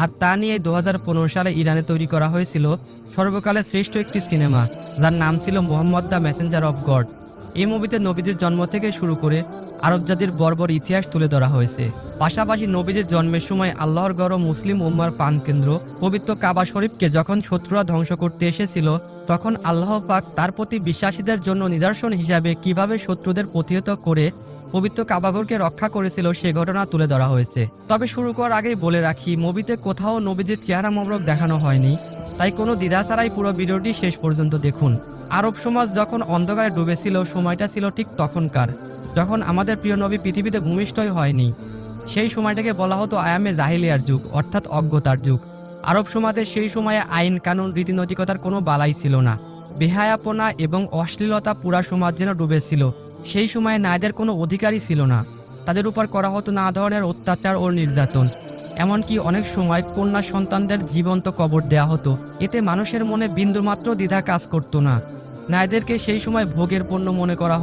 আর তা নিয়ে 2015 সালে ইরানে তৈরি করা হয়েছিল সর্বকালের শ্রেষ্ঠ একটি সিনেমা, যার নাম ছিল Mohammad the Messenger of god. এই মুভিতে নবীদের জন্ম থেকে শুরু করে আরব জাতির বর্বর ইতিহাস তুলে ধরা হয়েছে। পাশাপাশি নবীদের জন্মের সময় আল্লাহর গড় মুসলিম উম্মার প্রাণকেন্দ্র পবিত্র কাবা শরীফকে যখন শত্রুরা ধ্বংস করতে এসেছিল, তখন আল্লাহ পাক তার প্রতি বিশ্বাসীদের জন্য নিদর্শন হিসাবে কিভাবে শত্রুদের প্রতিহত করে পবিত্র কাবাঘরকে রক্ষা করেছিল সে ঘটনা তুলে ধরা হয়েছে। তবে শুরু করার আগেই বলে রাখি, মুভিতে কোথাও নবীদের চেহারা মোবারক দেখানো হয়নি, তাই কোনো দ্বিধা ছাড়াই পুরো ভিডিওটি শেষ পর্যন্ত দেখুন। আরব সমাজ যখন অন্ধকারে ডুবেছিল, সময়টা ছিল ঠিক তখনকার, যখন আমাদের প্রিয় নবী পৃথিবীতে ভূমিষ্ঠই হয়নি। সেই সময়টাকে বলা হতো আয়ামে জাহিলিয়ার যুগ, অর্থাৎ অজ্ঞতার যুগ। আরব সমাজে সেই সময়ে আইন কানুন রীতিনৈতিকতার কোনো বালাই ছিল না। বেহায়াপনা এবং অশ্লীলতা পুরা সমাজ যেন ডুবেছিল। সেই সময়ে নারীদের কোনো অধিকারই ছিল না, তাদের উপর করা হতো নানা ধরনের অত্যাচার ও নির্যাতন। এমনকি অনেক সময় কন্যা সন্তানদের জীবন্ত কবর দেয়া হতো। এতে মানুষের মনে বিন্দুমাত্র দ্বিধা কাজ করতো না। নারীদেরকে সেই সময় ভোগের পণ্য মনে করা